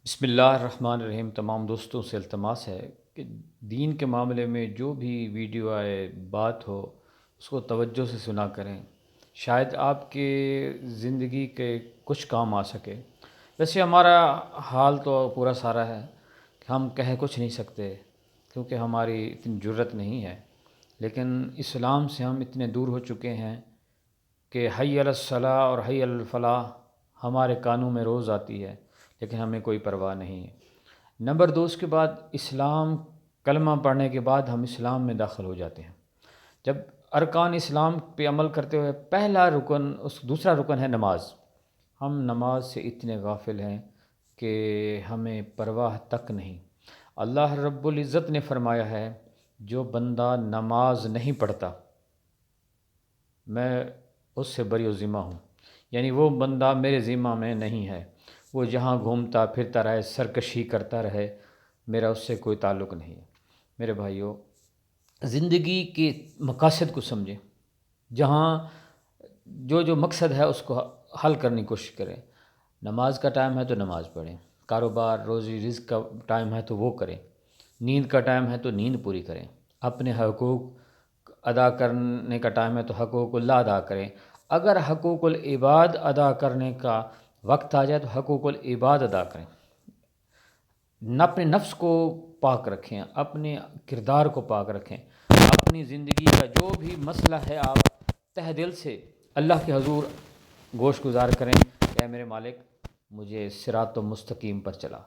بسم اللہ الرحمن الرحیم۔ تمام دوستوں سے التماس ہے کہ دین کے معاملے میں جو بھی ویڈیو آئے، بات ہو، اس کو توجہ سے سنا کریں، شاید آپ کے زندگی کے کچھ کام آ سکے۔ ویسے ہمارا حال تو پورا سارا ہے کہ ہم کہہ کچھ نہیں سکتے کیونکہ ہماری اتنی جرت نہیں ہے، لیکن اسلام سے ہم اتنے دور ہو چکے ہیں کہ حی علی الصلاح اور حی علی الفلاح ہمارے کانوں میں روز آتی ہے، لیکن ہمیں کوئی پرواہ نہیں ہے۔ نمبر دو، اس کے بعد اسلام، کلمہ پڑھنے کے بعد ہم اسلام میں داخل ہو جاتے ہیں۔ جب ارکان اسلام پہ عمل کرتے ہوئے پہلا رکن، دوسرا رکن ہے نماز۔ ہم نماز سے اتنے غافل ہیں کہ ہمیں پرواہ تک نہیں۔ اللہ رب العزت نے فرمایا ہے، جو بندہ نماز نہیں پڑھتا میں اس سے بری و ذمہ ہوں، یعنی وہ بندہ میرے ذمہ میں نہیں ہے۔ وہ جہاں گھومتا پھرتا رہے، سرکشی کرتا رہے، میرا اس سے کوئی تعلق نہیں ہے۔ میرے بھائیوں، زندگی کے مقاصد کو سمجھیں، جہاں جو مقصد ہے اس کو حل کرنے کی کوشش کریں۔ نماز کا ٹائم ہے تو نماز پڑھیں، کاروبار روزی رزق کا ٹائم ہے تو وہ کریں، نیند کا ٹائم ہے تو نیند پوری کریں، اپنے حقوق ادا کرنے کا ٹائم ہے تو حقوق اللہ ادا کریں۔ اگر حقوق العباد ادا کرنے کا وقت آ جائے تو حقوق العباد ادا کریں۔ اپنے نفس کو پاک رکھیں، اپنے کردار کو پاک رکھیں، اپنی زندگی کا جو بھی مسئلہ ہے آپ تہ دل سے اللہ کے حضور گوش گزار کریں کہ اے میرے مالک، مجھے صراط مستقیم پر چلا،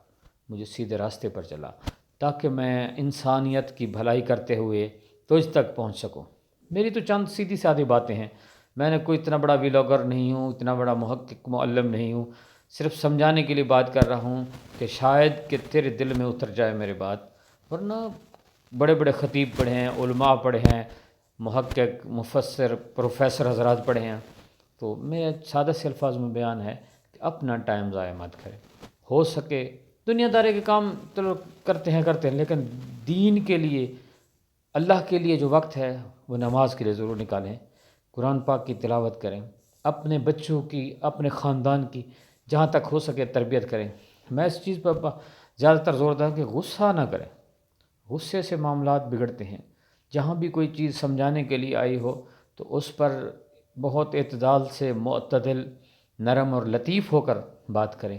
مجھے سیدھے راستے پر چلا، تاکہ میں انسانیت کی بھلائی کرتے ہوئے تجھ تک پہنچ سکوں۔ میری تو چند سیدھی سادھی باتیں ہیں، میں نے کوئی اتنا بڑا ویلاگر نہیں ہوں، اتنا بڑا محقق معلم نہیں ہوں، صرف سمجھانے کے لیے بات کر رہا ہوں کہ شاید کہ تیرے دل میں اتر جائے میرے بات۔ ورنہ بڑے بڑے خطیب پڑھے ہیں، علماء پڑھے ہیں، محقق، مفسر، پروفیسر حضرات پڑھے ہیں، تو میرے سادہ سے الفاظ میں بیان ہے کہ اپنا ٹائم ضائع مت کرے۔ ہو سکے دنیا داری کے کام چلو کرتے ہیں، لیکن دین کے لیے، اللہ کے لیے جو وقت ہے وہ نماز کے لیے ضرور نکالیں۔ قرآن پاک کی تلاوت کریں، اپنے بچوں کی، اپنے خاندان کی جہاں تک ہو سکے تربیت کریں۔ میں اس چیز پر زیادہ تر زور دیتا ہوں کہ غصہ نہ کریں، غصے سے معاملات بگڑتے ہیں۔ جہاں بھی کوئی چیز سمجھانے کے لیے آئی ہو تو اس پر بہت اعتدال سے، معتدل، نرم اور لطیف ہو کر بات کریں،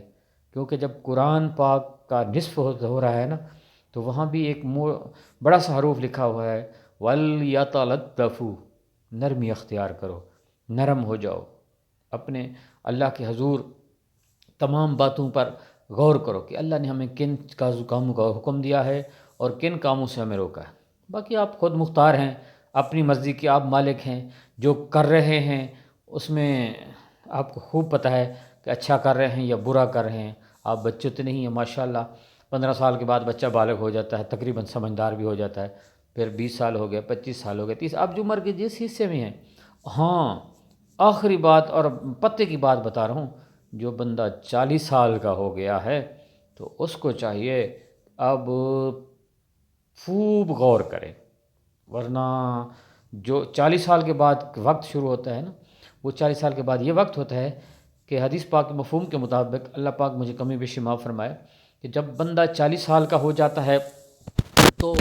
کیونکہ جب قرآن پاک کا نصف ہو رہا ہے نا، تو وہاں بھی ایک بڑا سا حروف لکھا ہوا ہے، وَلْيَتَلَطَّفُوا، نرمی اختیار کرو، نرم ہو جاؤ، اپنے اللہ کے حضور تمام باتوں پر غور کرو کہ اللہ نے ہمیں کن کاموں کا حکم دیا ہے اور کن کاموں سے ہمیں روکا ہے۔ باقی آپ خود مختار ہیں، اپنی مرضی کے آپ مالک ہیں، جو کر رہے ہیں اس میں آپ کو خوب پتہ ہے کہ اچھا کر رہے ہیں یا برا کر رہے ہیں۔ آپ بچے تو نہیں ہیں، ماشاءاللہ 15 سال کے بعد بچہ بالغ ہو جاتا ہے، تقریباً سمجھدار بھی ہو جاتا ہے، پھر 20 سال ہو گئے، 25 سال ہو گئے، 30، آپ جو عمر کے جس حصے میں ہیں۔ ہاں، آخری بات اور پتے کی بات بتا رہا ہوں، جو بندہ 40 سال کا ہو گیا ہے تو اس کو چاہیے اب خوب غور کرے، ورنہ جو 40 سال کے بعد وقت شروع ہوتا ہے نا، وہ 40 سال کے بعد یہ وقت ہوتا ہے کہ حدیث پاک کے مفہوم کے مطابق، اللہ پاک مجھے کمی بیشی معاف فرمائے، کہ جب بندہ 40 سال کا ہو جاتا ہے تو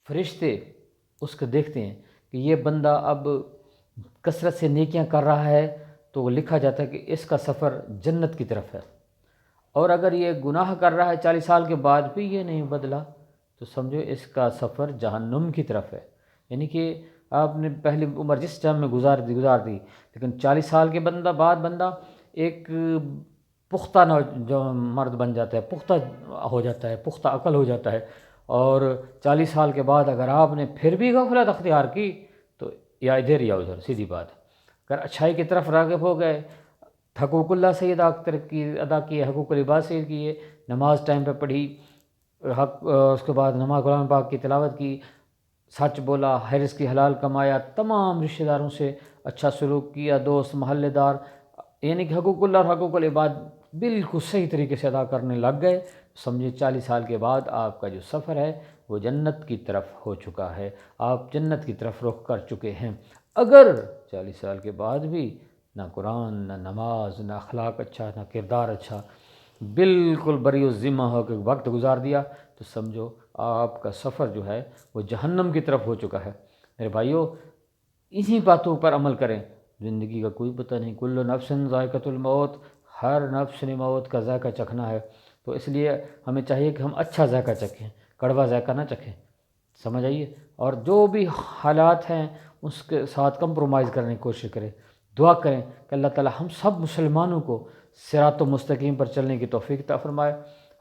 فرشتے اس کو دیکھتے ہیں کہ یہ بندہ اب کثرت سے نیکیاں کر رہا ہے، تو وہ لکھا جاتا ہے کہ اس کا سفر جنت کی طرف ہے، اور اگر یہ گناہ کر رہا ہے 40 سال کے بعد بھی یہ نہیں بدلا تو سمجھو اس کا سفر جہنم کی طرف ہے۔ یعنی کہ آپ نے پہلی عمر جس ٹائم میں گزار دی، لیکن 40 سال کے بعد بندہ ایک پختہ جو مرد بن جاتا ہے، پختہ ہو جاتا ہے، پختہ عقل ہو جاتا ہے۔ اور 40 سال کے بعد اگر آپ نے پھر بھی غفلت اختیار کی تو یا ادھر یا ادھر، سیدھی بات ہے۔ اگر اچھائی کی طرف راغب ہو گئے، حقوق اللہ سے ادا کیے، حقوق العباد سے کیے، نماز ٹائم پہ پڑھی، اس کے بعد نماز قرآن پاک کی تلاوت کی، سچ بولا، حرص کی حلال کمایا، تمام رشتہ داروں سے اچھا سلوک کیا، دوست محلے دار، یعنی کہ حقوق اللہ اور حقوق العباد بالکل صحیح طریقے سے ادا کرنے لگ گئے، سمجھے 40 سال کے بعد آپ کا جو سفر ہے وہ جنت کی طرف ہو چکا ہے، آپ جنت کی طرف رخ کر چکے ہیں۔ اگر 40 سال کے بعد بھی نہ قرآن، نہ نماز، نہ اخلاق اچھا، نہ کردار اچھا، بالکل بری الذمہ ہو کے وقت گزار دیا تو سمجھو آپ کا سفر جو ہے وہ جہنم کی طرف ہو چکا ہے۔ میرے بھائیو، انہی باتوں پر عمل کریں۔ زندگی کا کوئی پتہ نہیں، کل نفس ذائقۃ الموت، ہر نفس نے موت کا ذائقہ چکھنا ہے، تو اس لیے ہمیں چاہیے کہ ہم اچھا ذائقہ چکھیں، کڑوا ذائقہ نہ چکھیں، سمجھ آئیے۔ اور جو بھی حالات ہیں اس کے ساتھ کمپرومائز کرنے کی کوشش کریں، دعا کریں کہ اللہ تعالی ہم سب مسلمانوں کو صراط مستقیم پر چلنے کی توفیق عطا فرمائے،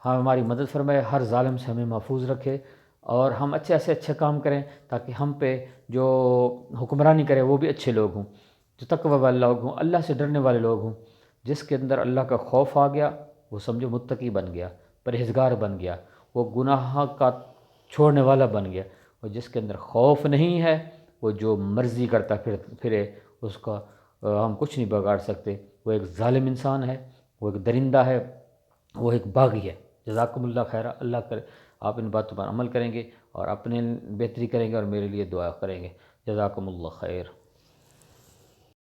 ہماری مدد فرمائے، ہر ظالم سے ہمیں محفوظ رکھے، اور ہم اچھے سے اچھے کام کریں تاکہ ہم پہ جو حکمرانی کرے وہ بھی اچھے لوگ ہوں، جو تقوی والے لوگ ہوں، اللہ سے ڈرنے والے لوگ ہوں۔ جس کے اندر اللہ کا خوف آ گیا وہ سمجھو متقی بن گیا، پرہیزگار بن گیا، وہ گناہ کا چھوڑنے والا بن گیا۔ اور جس کے اندر خوف نہیں ہے وہ جو مرضی کرتا پھرے، اس کا ہم کچھ نہیں بگاڑ سکتے، وہ ایک ظالم انسان ہے، وہ ایک درندہ ہے، وہ ایک باغی ہے۔ جزاکم اللہ خیرہ، اللہ کرے آپ ان باتوں پر عمل کریں گے اور اپنے بہتری کریں گے اور میرے لیے دعا کریں گے۔ جزاکم اللہ خیر۔